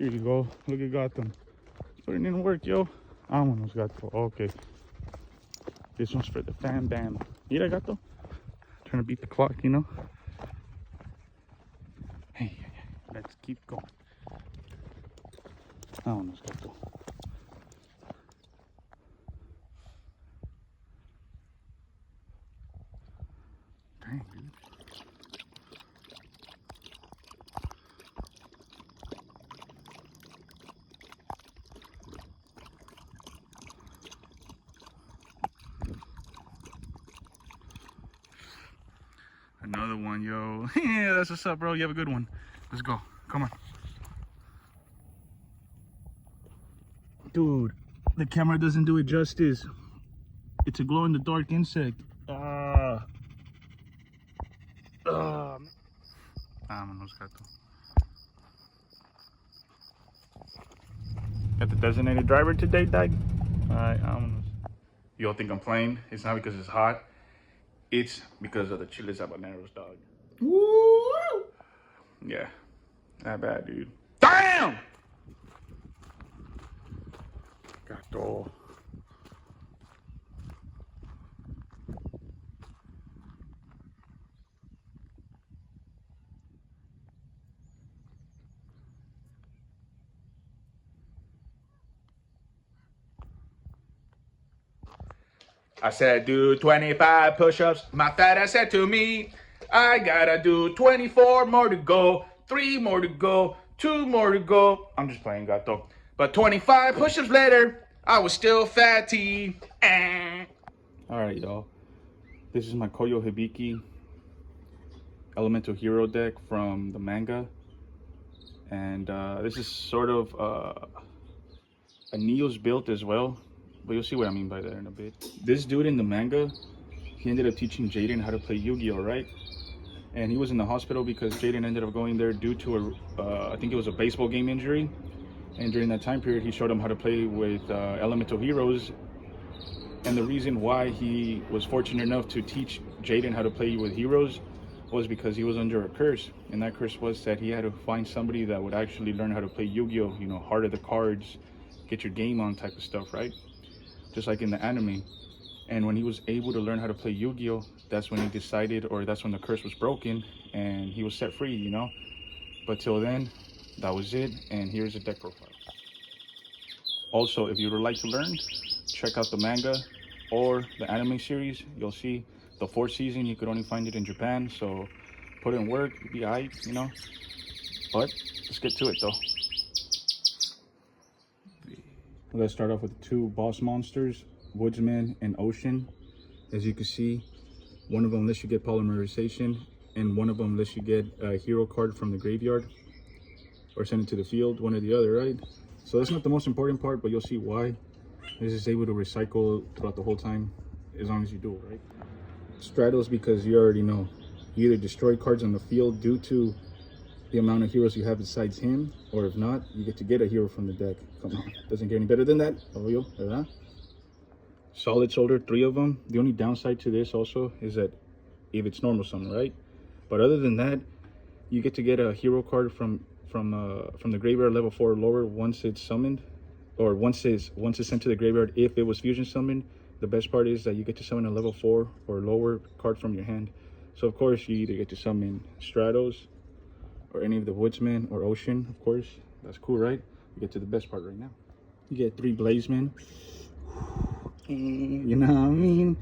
Here you go. Look at Gotham. Putting in work, yo. Vámonos, gato. Okay. This one's for the fan bam. Mira, gato. Trying to beat the clock, you know. Hey, let's keep going. Vámonos, gato. Dang, dude. Another one, yo. Yeah, that's what's up, bro. You have a good one. Let's go. Come on. Dude, the camera doesn't do it justice. It's a glow-in-the-dark insect. Vámonos, gato. Got the designated driver today, Dag. Alright, vámonos. You all think I'm playing? It's not because it's hot. It's because of the chiles habaneros, dog. Woo! Yeah, not bad, dude. Damn! Gato. I said, do 25 push-ups. My fat ass said to me, I gotta do 24 more to go, 3 more to go, 2 more to go. I'm just playing, gato. But 25 push-ups later, I was still fatty. All right, y'all. This is my Koyo Hibiki Elemental Hero deck from the manga. And this is sort of a Neo's build as well. But you'll see what I mean by that in a bit. This dude in the manga, he ended up teaching Jaden how to play Yu-Gi-Oh, right? And he was in the hospital because Jaden ended up going there due to I think it was a baseball game injury. And during that time period, he showed him how to play with Elemental Heroes. And the reason why he was fortunate enough to teach Jaden how to play with heroes was because he was under a curse. And that curse was that he had to find somebody that would actually learn how to play Yu-Gi-Oh, you know, heart of the cards, get your game on type of stuff, right? Just like in the anime. And when he was able to learn how to play Yu-Gi-Oh, that's when he decided, or that's when the curse was broken and he was set free, you know. But till then, that was it. And here's a deck profile. Also, if you would like to learn, check out the manga or the anime series. You'll see the 4th season, you could only find it in Japan, so put in work, be alright, you know. But let's get to it though. Let's start off with 2 boss monsters, Woodsman and Ocean. As you can see, one of them lets you get polymerization, and one of them lets you get a hero card from the graveyard or send it to the field, one or the other, right? So that's not the most important part, but you'll see why. This is able to recycle throughout the whole time, as long as you do it, right? Stratos, because you already know, you either destroy cards on the field due to the amount of heroes you have besides him, or if not, you get to get a hero from the deck. Come on, doesn't get any better than that. Obvio, ¿verdad? Solid Shoulder, 3 of them. The only downside to this also is that if it's normal summon, right? But other than that, you get to get a hero card from the graveyard level 4 or lower once it's summoned, or once it's sent to the graveyard if it was fusion summoned. The best part is that you get to summon a level 4 or lower card from your hand. So of course you either get to summon Stratos or any of the Woodsman or Ocean, of course. That's cool, right? We get to the best part right now. You get 3 Blazemen. You know what I mean?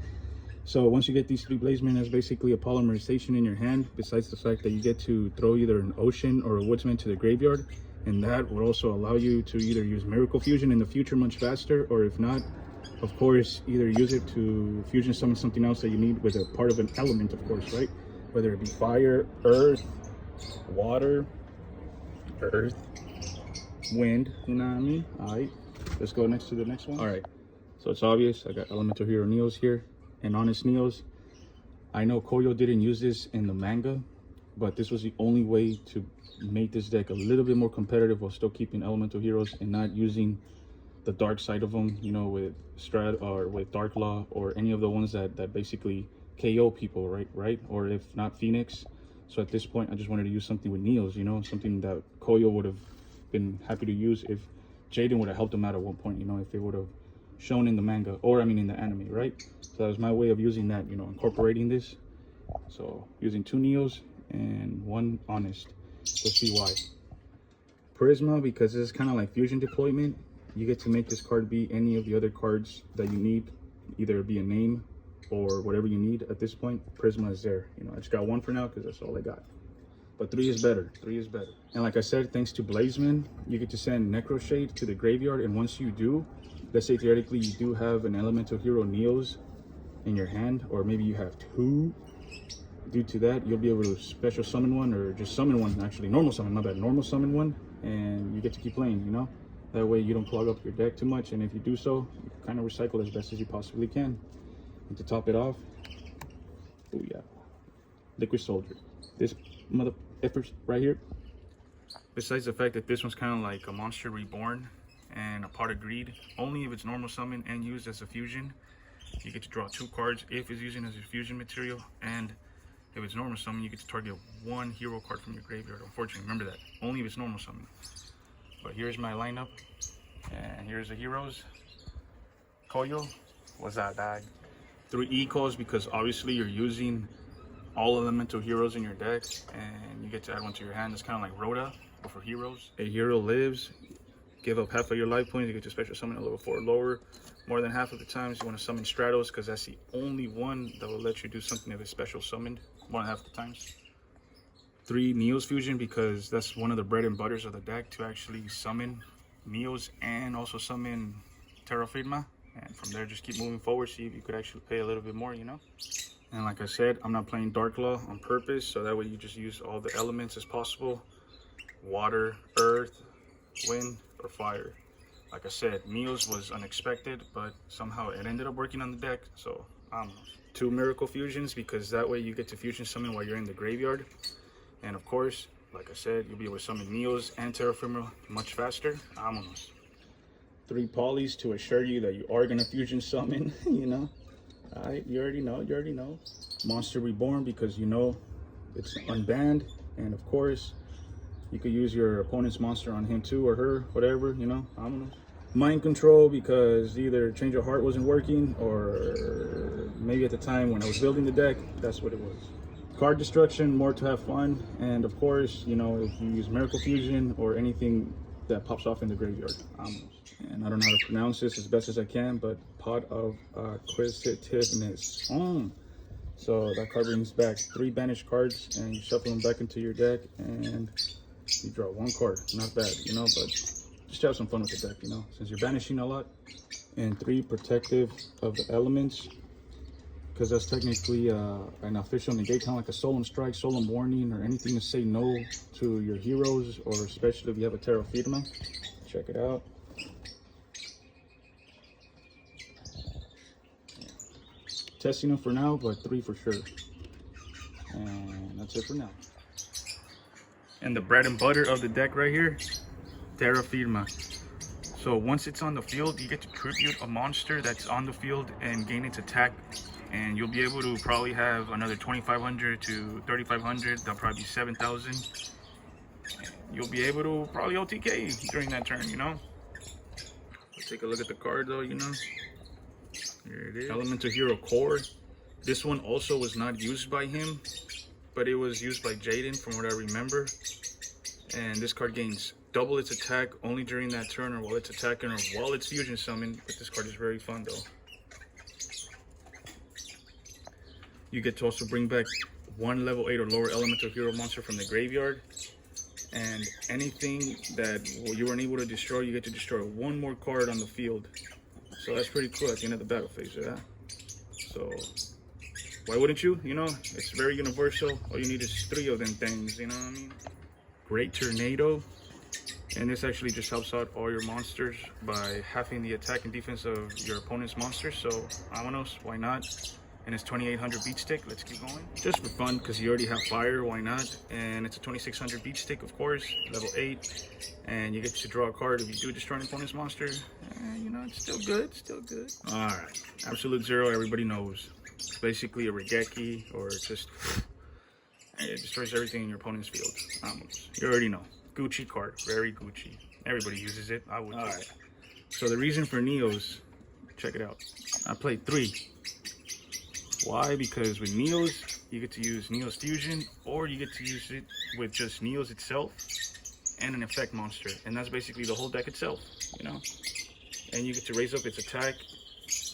So once you get these 3 Blazemen, that's basically a polymerization in your hand, besides the fact that you get to throw either an Ocean or a Woodsman to the graveyard. And that would also allow you to either use Miracle Fusion in the future much faster, or if not, of course, either use it to fusion summon something else that you need with a part of an element, of course, right? Whether it be fire, earth, water, earth, wind, you know what I mean? All right, let's go next to the next one. All right, so it's obvious, I got Elemental Hero Neos here, and Honest Neos. I know Koyo didn't use this in the manga, but this was the only way to make this deck a little bit more competitive while still keeping Elemental Heroes and not using the dark side of them, you know, with Strat or with Dark Law or any of the ones that basically KO people, right? Or if not, Phoenix. So at this point, I just wanted to use something with Neos, you know, something that Koyo would have been happy to use if Jaden would have helped him out at one point, you know, if it would have shown in the manga, or I mean in the anime, right? So that was my way of using that, you know, incorporating this. So using 2 Neos and 1 Honest. Let's see why. Prisma, because this is kind of like fusion deployment. You get to make this card be any of the other cards that you need, either be a name or whatever you need at this point. Prisma is there. You know, I just got 1 for now because that's all I got. But 3 is better. 3 is better. And like I said, thanks to Blazeman, you get to send Necroshade to the graveyard. And once you do, let's say theoretically you do have an Elemental Hero Neos in your hand, or maybe you have 2. Due to that, you'll be able to special summon 1, or just summon 1, actually normal summon, my bad, normal summon 1, and you get to keep playing, you know? That way you don't clog up your deck too much, and if you do so, you kind of recycle as best as you possibly can. And to top it off, oh yeah, Liquid Soldier. This mother effort right here. Besides the fact that this one's kind of like a monster reborn and a pot of greed, only if it's normal summon and used as a fusion, you get to draw 2 cards if it's using as a fusion material, and if it's normal summon, you get to target 1 hero card from your graveyard. Unfortunately, remember that. Only if it's normal summon. But here's my lineup. And here's the heroes. Koyo. What's that bag? 3 Ecos, because obviously you're using all elemental heroes in your deck. And you get to add 1 to your hand. It's kind of like Rhoda, but for heroes. A hero lives. Give up half of your life points. You get to special summon a level 4 or lower. More than half of the times you want to summon Stratos, because that's the only one that will let you do something if it's special summoned. More than half the times. 3 Neos Fusion, because that's one of the bread and butters of the deck, to actually summon Neos and also summon Terra Firma. And from there, just keep moving forward, see if you could actually pay a little bit more, you know? And like I said, I'm not playing Dark Law on purpose, so that way you just use all the elements as possible. Water, earth, wind, or fire. Like I said, Neos was unexpected, but somehow it ended up working on the deck, so I don't know. 2 Miracle Fusions, because that way you get to fusion summon while you're in the graveyard. And of course, like I said, you'll be able to summon Neos and Terra Firma much faster. Vámonos. 3 Polys to assure you that you are going to fusion summon, you know. Alright, you already know. Monster Reborn, because you know it's unbanned. And of course, you could use your opponent's monster on him too, or her, whatever, you know. Vámonos. Mind Control, because either Change of Heart wasn't working, or maybe at the time when I was building the deck, that's what it was. Card Destruction, more to have fun. And of course, you know, if you use Miracle Fusion or anything that pops off in the graveyard. And I don't know how to pronounce this as best as I can, but Pot of Acquisitiveness. So that card brings back 3 banished cards, and you shuffle them back into your deck, and you draw 1 card. Not bad, you know, but just have some fun with the deck, you know, since you're banishing a lot. And 3 Protective of the Elements, because that's technically an official negate, kind of like a Solemn Strike, Solemn Warning, or anything to say no to your heroes, or especially if you have a Terra Firma. Check it out. Testing them for now, but 3 for sure. And that's it for now. And the bread and butter of the deck right here, Terra Firma. So once it's on the field, you get to tribute a monster that's on the field and gain its attack. And you'll be able to probably have another 2,500 to 3,500. That'll probably be 7,000. You'll be able to probably OTK during that turn, you know. Let's take a look at the card though, you know. Here it is. Elemental Hero Core. This one also was not used by him, but it was used by Jaden from what I remember. And this card gains double its attack only during that turn, or while it's attacking, or while it's fusion summoned. But this card is very fun though. You get to also bring back 1 level 8 or lower elemental hero monster from the graveyard. And anything that you weren't able to destroy, you get to destroy 1 more card on the field. So that's pretty cool at the end of the battle phase, yeah? So why wouldn't you? You know, it's very universal. All you need is 3 of them things, you know what I mean? Great Tornado. And this actually just helps out all your monsters by halving the attack and defense of your opponent's monsters. So, vámonos, why not? And it's 2,800 beat stick. Let's keep going. Just for fun, because you already have fire, why not? And it's a 2,600 beat stick, of course, level 8. And you get to draw a card if you do destroy an opponent's monster. You know, it's still good, still good. Alright, Absolute Zero, everybody knows. It's basically a Regeki, or just... it destroys everything in your opponent's field. You already know. Gucci card, very Gucci. Everybody uses it. I would. All right. So the reason for Neos, check it out. I played 3. Why? Because with Neos, you get to use Neos Fusion, or you get to use it with just Neos itself and an effect monster, and that's basically the whole deck itself, you know. And you get to raise up its attack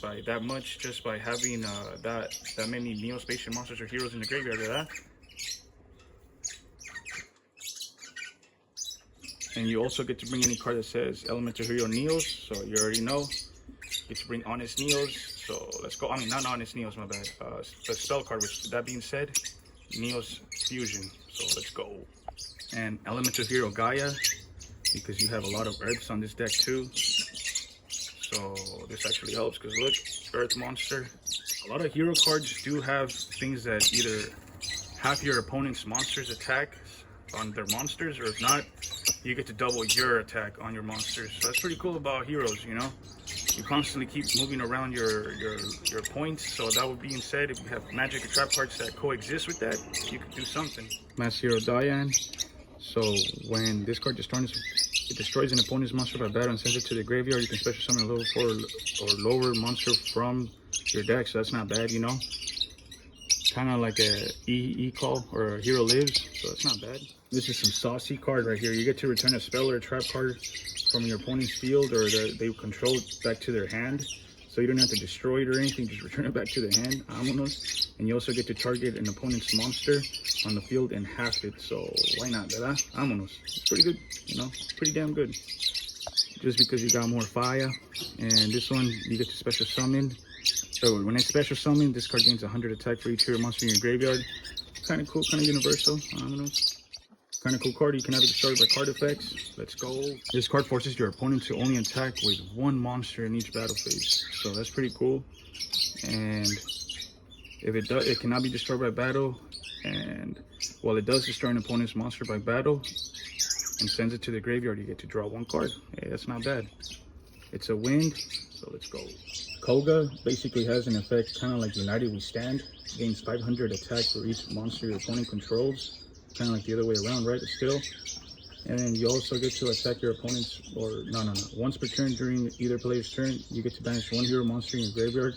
by that much just by having that many Neo-Spatial monsters or heroes in the graveyard of that. And you also get to bring any card that says Elemental Hero Neos, so you already know. You get to bring Honest Neos, so let's go. I mean, not Honest Neos, my bad. The spell card, which, that being said, Neos Fusion, so let's go. And Elemental Hero Gaia, because you have a lot of Earths on this deck too. So this actually helps, because look, Earth Monster. A lot of hero cards do have things that either have your opponent's monster's attack on their monsters, or if not, you get to double your attack on your monsters. So that's pretty cool about heroes, you know. You constantly keep moving around your points. So that would being said, if you have magic or trap cards that coexist with that, you could do something. Mass Hero Diane. So when this card it destroys an opponent's monster by battle and sends it to the graveyard, you can special summon a level 4 or lower monster from your deck. So that's not bad, you know. Kind of like a E-Call or a Hero Lives, so it's not bad. This is some saucy card right here. You get to return a spell or a trap card from your opponent's field or they control back to their hand. So you don't have to destroy it or anything, just return it back to the hand. Vámonos. And you also get to target an opponent's monster on the field and half it. So why not, verdad? Vámonos. It's pretty good, you know, pretty damn good. Just because you got more fire. And this one, you get to special summon. So when it's special summon, this card gains 100 attack for each hero monster in your graveyard. Kind of cool, kind of universal. I don't know. Kind of cool card. You can have it destroyed by card effects. Let's go. This card forces your opponent to only attack with 1 monster in each battle phase. So that's pretty cool. And if it does, it cannot be destroyed by battle. And while it does destroy an opponent's monster by battle and sends it to the graveyard, you get to draw 1 card. Hey, that's not bad. It's a wind. So let's go. Koga basically has an effect kind of like United We Stand. Gains 500 attack for each monster your opponent controls. Kind of like the other way around, right? But still. And then you also get to attack your opponent's, or no. Once per turn during either player's turn, you get to banish 1 hero monster in your graveyard.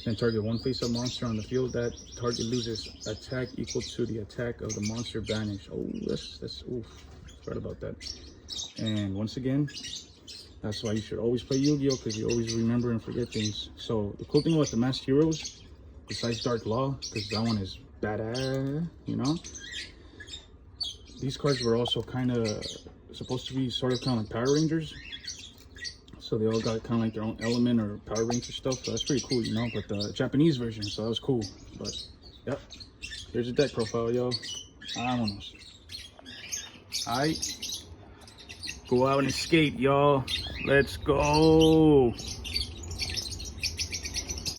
Then target 1 face-up monster on the field. That target loses attack equal to the attack of the monster banished. Oh, that's oof. Forgot about that. And once again, that's why you should always play Yu-Gi-Oh! Because you always remember and forget things. So the cool thing about the Masked Heroes, besides Dark Law, because that one is badass, you know. These cards were also kind of supposed to be sort of kind of like Power Rangers. So they all got kind of like their own element or Power Ranger stuff. So that's pretty cool, you know. But the Japanese version, so that was cool. But yep, here's a deck profile, yo. Vámonos. Alright. Go out and skate, y'all. Let's go.